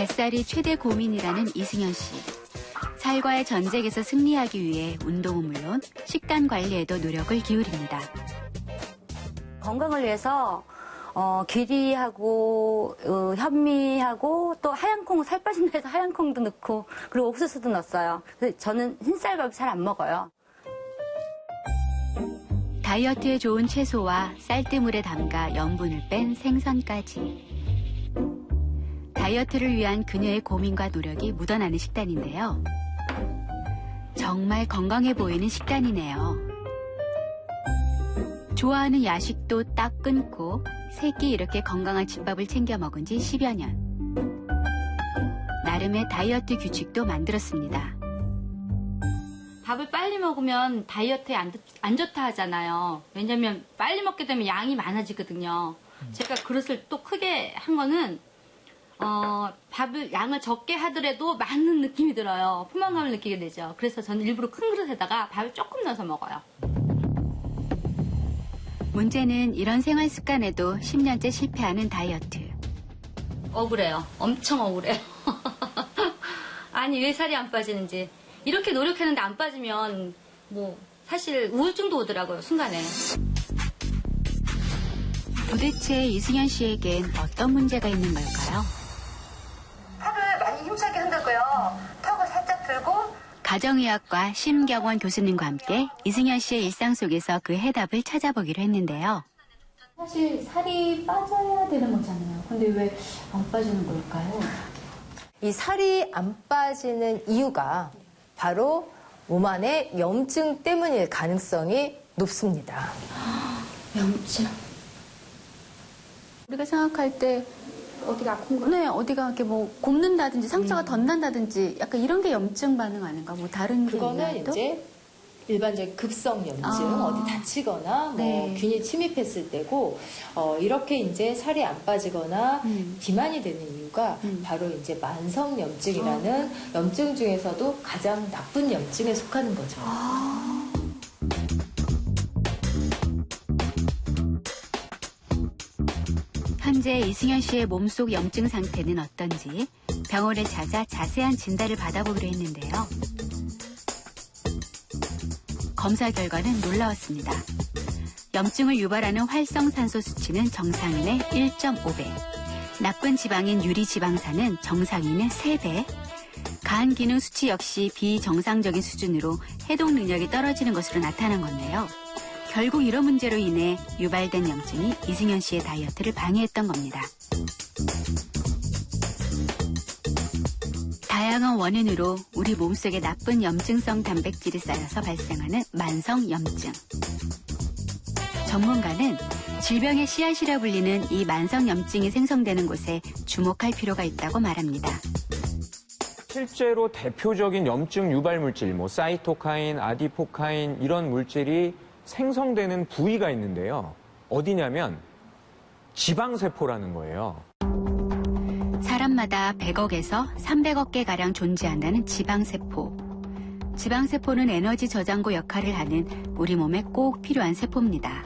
뱃살이 최대 고민이라는 이승현 씨. 살과의 전쟁에서 승리하기 위해 운동은 물론 식단 관리에도 노력을 기울입니다. 건강을 위해서 귀리하고 현미하고 또 하얀콩, 살 빠진다 해서 하얀콩도 넣고 그리고 옥수수도 넣었어요. 그래서 저는 흰쌀밥 잘 안 먹어요. 다이어트에 좋은 채소와 쌀뜨물에 담가 염분을 뺀 생선까지. 다이어트를 위한 그녀의 고민과 노력이 묻어나는 식단인데요. 정말 건강해 보이는 식단이네요. 좋아하는 야식도 딱 끊고 세 끼 이렇게 건강한 집밥을 챙겨 먹은 지 10여 년. 나름의 다이어트 규칙도 만들었습니다. 밥을 빨리 먹으면 다이어트에 안 좋다 하잖아요. 왜냐면 빨리 먹게 되면 양이 많아지거든요. 제가 그릇을 또 크게 한 거는 밥을 양을 적게 하더라도 많은 느낌이 들어요. 포만감을 느끼게 되죠. 그래서 저는 일부러 큰 그릇에다가 밥을 조금 넣어서 먹어요. 문제는 이런 생활 습관에도 10년째 실패하는 다이어트. 억울해요. 엄청 억울해요. 아니 왜 살이 안 빠지는지. 이렇게 노력했는데 안 빠지면 뭐 사실 우울증도 오더라고요. 순간에. 도대체 이승현 씨에겐 어떤 문제가 있는 걸까요? 팔을 많이 힘차게 흔들고요. 턱을 살짝 들고. 가정의학과 심경원 교수님과 함께 이승현 씨의 일상 속에서 그 해답을 찾아보기로 했는데요. 사실 살이 빠져야 되는 거잖아요. 근데 왜 안 빠지는 걸까요? 이 살이 안 빠지는 이유가 바로 몸 안에 염증 때문일 가능성이 높습니다. 염증. 우리가 생각할 때 어디가 아픈 거? 네, 어디가 이렇게 뭐 곱는다든지 상처가 덧난다든지 약간 이런 게 염증 반응 아닌가? 뭐 다른 게 그거는 있나요? 또? 이제 일반적인 급성 염증, 아. 어디 다치거나 네. 뭐 균이 침입했을 때고 이렇게 이제 살이 안 빠지거나 비만이 되는 이유가 바로 이제 만성 염증이라는 염증 중에서도 가장 나쁜 염증에 속하는 거죠. 현재 이승현 씨의 몸속 염증 상태는 어떤지 병원에 찾아 자세한 진단을 받아보기로 했는데요. 검사 결과는 놀라웠습니다. 염증을 유발하는 활성산소 수치는 정상인의 1.5배, 나쁜 지방인 유리지방산은 정상인의 3배, 간 기능 수치 역시 비정상적인 수준으로 해독 능력이 떨어지는 것으로 나타난 건데요. 결국 이런 문제로 인해 유발된 염증이 이승현 씨의 다이어트를 방해했던 겁니다. 다양한 원인으로 우리 몸속에 나쁜 염증성 단백질이 쌓여서 발생하는 만성 염증. 전문가는 질병의 씨앗이라 불리는 이 만성 염증이 생성되는 곳에 주목할 필요가 있다고 말합니다. 실제로 대표적인 염증 유발 물질, 사이토카인, 아디포카인 이런 물질이 생성되는 부위가 있는데요. 어디냐면 지방세포라는 거예요. 사람마다 100억에서 300억 개가량 존재한다는 지방세포. 지방세포는 에너지 저장고 역할을 하는 우리 몸에 꼭 필요한 세포입니다.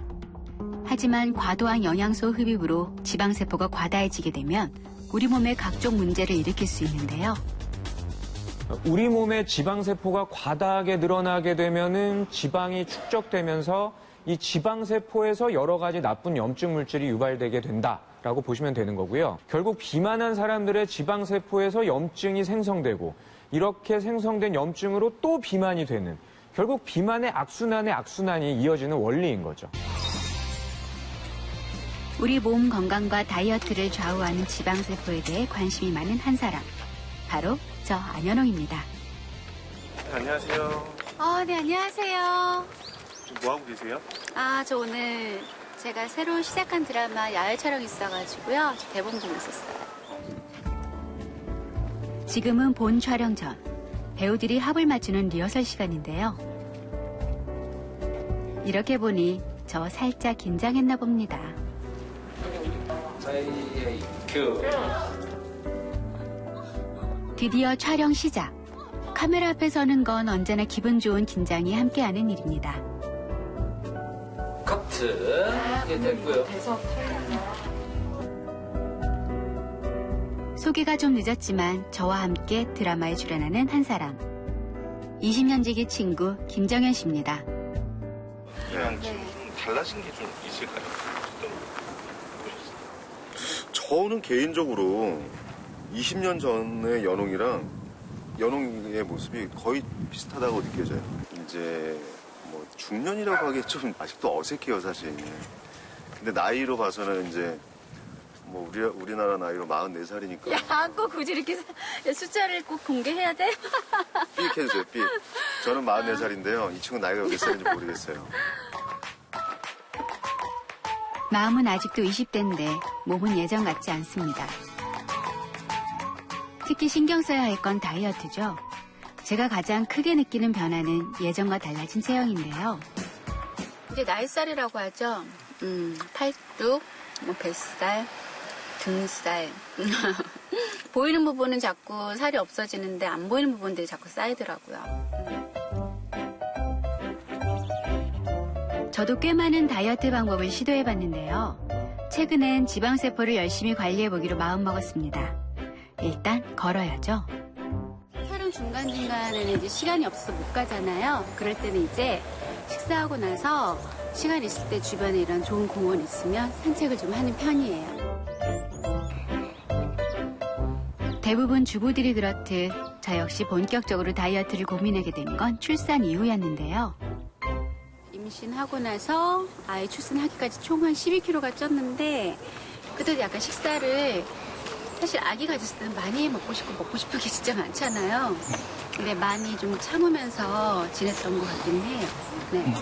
하지만 과도한 영양소 흡입으로 지방세포가 과다해지게 되면 우리 몸에 각종 문제를 일으킬 수 있는데요. 우리 몸에 지방세포가 과다하게 늘어나게 되면은 지방이 축적되면서 이 지방세포에서 여러 가지 나쁜 염증 물질이 유발되게 된다라고 보시면 되는 거고요. 결국 비만한 사람들의 지방세포에서 염증이 생성되고 이렇게 생성된 염증으로 또 비만이 되는 결국 비만의 악순환의 악순환이 이어지는 원리인 거죠. 우리 몸 건강과 다이어트를 좌우하는 지방세포에 대해 관심이 많은 한 사람. 바로 저 안현홍입니다. 네, 안녕하세요. 네, 안녕하세요. 지금 뭐 하고 계세요? 저 오늘 제가 새로 시작한 드라마 야외 촬영 있어가지고요. 대본 보고 있었어요. 지금은 본 촬영 전 배우들이 합을 맞추는 리허설 시간인데요. 이렇게 보니 저 살짝 긴장했나 봅니다. 드디어 촬영 시작. 카메라 앞에 서는 건 언제나 기분 좋은 긴장이 함께하는 일입니다. 커트. 이제 됐고요. 소개가 좀 늦었지만 저와 함께 드라마에 출연하는 한 사람. 20년 지기 친구 김정현 씨입니다. 이랑 지금 좀 달라진 게 좀 있을까요? 저는 개인적으로 20년 전의 연홍이랑 연홍이의 모습이 거의 비슷하다고 느껴져요. 이제 뭐 중년이라고 하기에 좀 아직도 어색해요, 사실. 근데 나이로 봐서는 이제 뭐 우리나라 나이로 44살이니까. 야, 꼭 굳이 이렇게 숫자를 꼭 공개해야 돼? 삑 해주세요, 삑. 저는 44살인데요. 이 친구 나이가 몇 살인지 모르겠어요. 마음은 아직도 20대인데 몸은 예전 같지 않습니다. 특히 신경 써야 할 건 다이어트죠. 제가 가장 크게 느끼는 변화는 예전과 달라진 체형인데요. 이제 나이살이라고 하죠. 팔뚝, 뭐 뱃살, 등살. 보이는 부분은 자꾸 살이 없어지는데 안 보이는 부분들이 자꾸 쌓이더라고요. 저도 꽤 많은 다이어트 방법을 시도해봤는데요. 최근엔 지방세포를 열심히 관리해보기로 마음먹었습니다. 일단 걸어야죠. 촬영 중간중간에는 이제 시간이 없어서 못 가잖아요. 그럴 때는 이제 식사하고 나서 시간 있을 때 주변에 이런 좋은 공원 있으면 산책을 좀 하는 편이에요. 대부분 주부들이 그렇듯 저 역시 본격적으로 다이어트를 고민하게 된 건 출산 이후였는데요. 임신하고 나서 아이 출산하기까지 총 한 12kg가 쪘는데 그때도 약간 식사를 사실 아기 가졌을 때는 많이 먹고 싶은 게 진짜 많잖아요. 근데 많이 좀 참으면서 지냈던 것 같긴 해요. 네.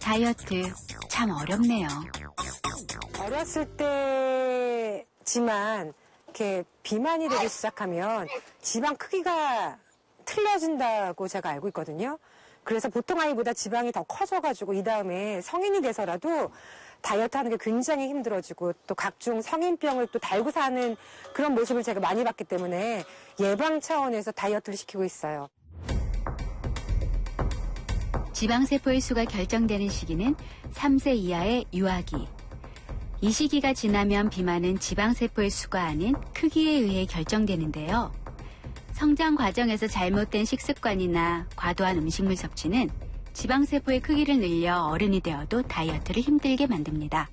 다이어트 참 어렵네요. 어렸을 때지만 이렇게 비만이 되기 시작하면 지방 크기가 틀려진다고 제가 알고 있거든요. 그래서 보통 아이보다 지방이 더 커져가지고 이 다음에 성인이 돼서라도 다이어트 하는 게 굉장히 힘들어지고 또 각종 성인병을 또 달고 사는 그런 모습을 제가 많이 봤기 때문에 예방 차원에서 다이어트를 시키고 있어요. 지방세포의 수가 결정되는 시기는 3세 이하의 유아기. 이 시기가 지나면 비만은 지방세포의 수가 아닌 크기에 의해 결정되는데요. 성장 과정에서 잘못된 식습관이나 과도한 음식물 섭취는 지방세포의 크기를 늘려 어른이 되어도 다이어트를 힘들게 만듭니다.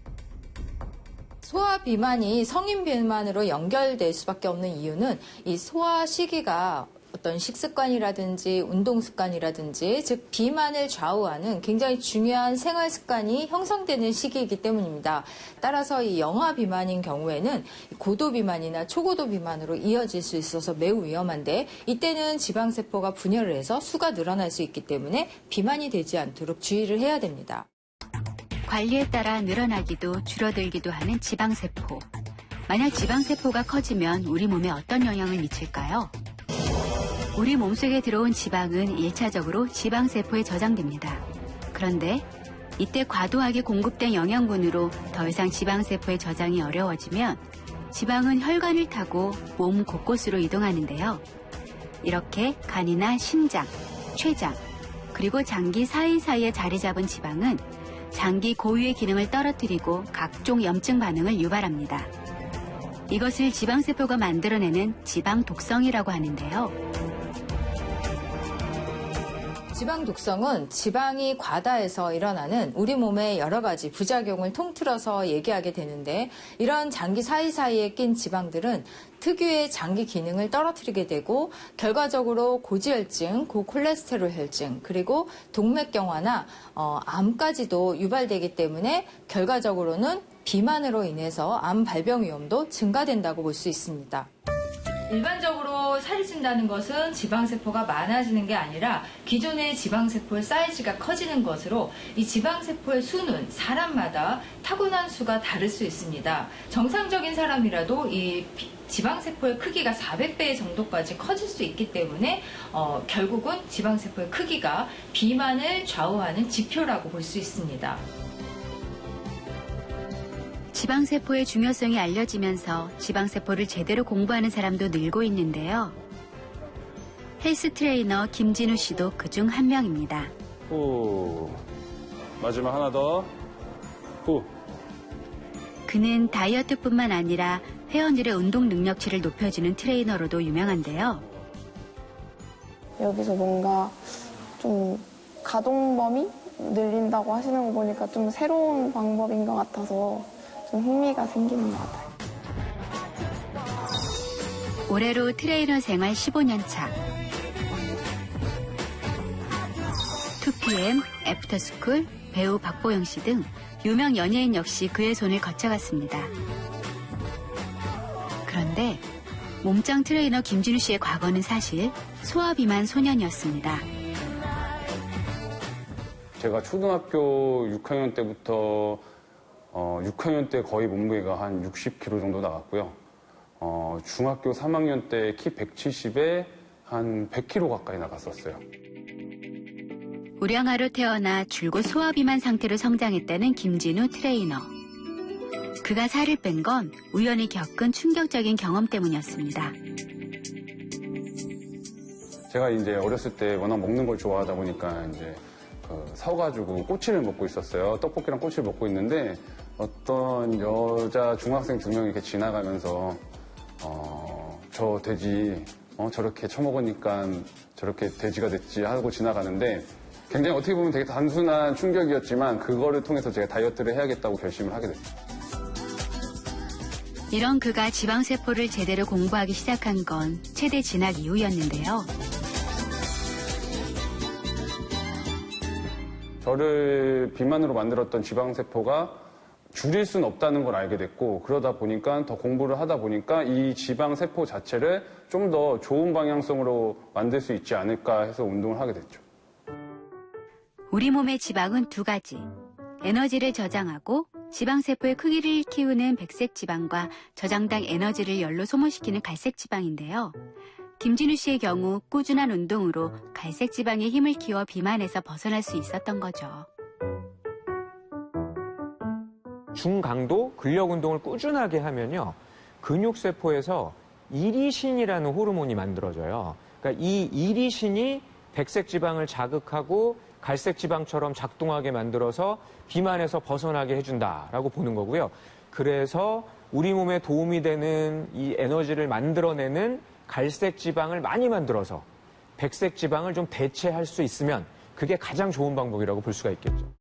소아 비만이 성인 비만으로 연결될 수밖에 없는 이유는 이 소아 시기가 어떤 식습관이라든지 운동 습관이라든지 즉 비만을 좌우하는 굉장히 중요한 생활 습관이 형성되는 시기이기 때문입니다. 따라서 이 영아 비만인 경우에는 고도 비만이나 초고도 비만으로 이어질 수 있어서 매우 위험한데 이때는 지방세포가 분열을 해서 수가 늘어날 수 있기 때문에 비만이 되지 않도록 주의를 해야 됩니다. 관리에 따라 늘어나기도 줄어들기도 하는 지방세포. 만약 지방세포가 커지면 우리 몸에 어떤 영향을 미칠까요? 우리 몸속에 들어온 지방은 1차적으로 지방세포에 저장됩니다. 그런데 이때 과도하게 공급된 영양분으로 더 이상 지방세포의 저장이 어려워지면 지방은 혈관을 타고 몸 곳곳으로 이동하는데요. 이렇게 간이나 신장, 췌장, 그리고 장기 사이사이에 자리 잡은 지방은 장기 고유의 기능을 떨어뜨리고 각종 염증 반응을 유발합니다. 이것을 지방세포가 만들어내는 지방 독성이라고 하는데요. 지방 독성은 지방이 과다해서 일어나는 우리 몸의 여러 가지 부작용을 통틀어서 얘기하게 되는데 이런 장기 사이사이에 낀 지방들은 특유의 장기 기능을 떨어뜨리게 되고 결과적으로 고지혈증, 고콜레스테롤 혈증, 그리고 동맥경화나 암까지도 유발되기 때문에 결과적으로는 비만으로 인해서 암 발병 위험도 증가된다고 볼 수 있습니다. 일반적으로 살이 찐다는 것은 지방세포가 많아지는 게 아니라 기존의 지방세포의 사이즈가 커지는 것으로 이 지방세포의 수는 사람마다 타고난 수가 다를 수 있습니다. 정상적인 사람이라도 이 지방세포의 크기가 400배 정도까지 커질 수 있기 때문에 결국은 지방세포의 크기가 비만을 좌우하는 지표라고 볼 수 있습니다. 지방세포의 중요성이 알려지면서 지방세포를 제대로 공부하는 사람도 늘고 있는데요. 헬스 트레이너 김진우 씨도 그중 한 명입니다. 후. 마지막 하나 더. 후. 그는 다이어트뿐만 아니라 회원들의 운동 능력치를 높여주는 트레이너로도 유명한데요. 여기서 뭔가 좀 가동 범위 늘린다고 하시는 거 보니까 좀 새로운 방법인 것 같아서 좀 흥미가 생기는 것 같아요. 올해로 트레이너 생활 15년 차. 2PM, 애프터스쿨, 배우 박보영 씨 등 유명 연예인 역시 그의 손을 거쳐갔습니다. 그런데 몸짱 트레이너 김진우 씨의 과거는 사실 소아비만 소년이었습니다. 제가 초등학교 6학년 때부터 6학년 때 거의 몸무게가 한 60kg 정도 나갔고요. 중학교 3학년 때 키 170에 한 100kg 가까이 나갔었어요. 우량아로 태어나 줄곧 소아비만 상태로 성장했다는 김진우 트레이너. 그가 살을 뺀 건 우연히 겪은 충격적인 경험 때문이었습니다. 제가 이제 어렸을 때 워낙 먹는 걸 좋아하다 보니까 이제 사가지고 꼬치를 먹고 있었어요. 떡볶이랑 꼬치를 먹고 있는데 어떤 여자 중학생 2명이 이렇게 지나가면서 저 돼지 저렇게 처먹으니까 저렇게 돼지가 됐지 하고 지나가는데 굉장히 어떻게 보면 되게 단순한 충격이었지만 그거를 통해서 제가 다이어트를 해야겠다고 결심을 하게 됐어요. 이런 그가 지방세포를 제대로 공부하기 시작한 건 체대 진학 이후였는데요. 저를 비만으로 만들었던 지방세포가 줄일 수는 없다는 걸 알게 됐고 그러다 보니까 더 공부를 하다 보니까 이 지방세포 자체를 좀 더 좋은 방향성으로 만들 수 있지 않을까 해서 운동을 하게 됐죠. 우리 몸의 지방은 2가지. 에너지를 저장하고 지방세포의 크기를 키우는 백색 지방과 저장당 에너지를 열로 소모시키는 갈색 지방인데요. 김진우 씨의 경우 꾸준한 운동으로 갈색 지방의 힘을 키워 비만에서 벗어날 수 있었던 거죠. 중강도 근력 운동을 꾸준하게 하면요. 근육세포에서 이리신이라는 호르몬이 만들어져요. 그러니까 이 이리신이 백색 지방을 자극하고 갈색 지방처럼 작동하게 만들어서 비만에서 벗어나게 해준다라고 보는 거고요. 그래서 우리 몸에 도움이 되는 이 에너지를 만들어내는 갈색 지방을 많이 만들어서 백색 지방을 좀 대체할 수 있으면 그게 가장 좋은 방법이라고 볼 수가 있겠죠.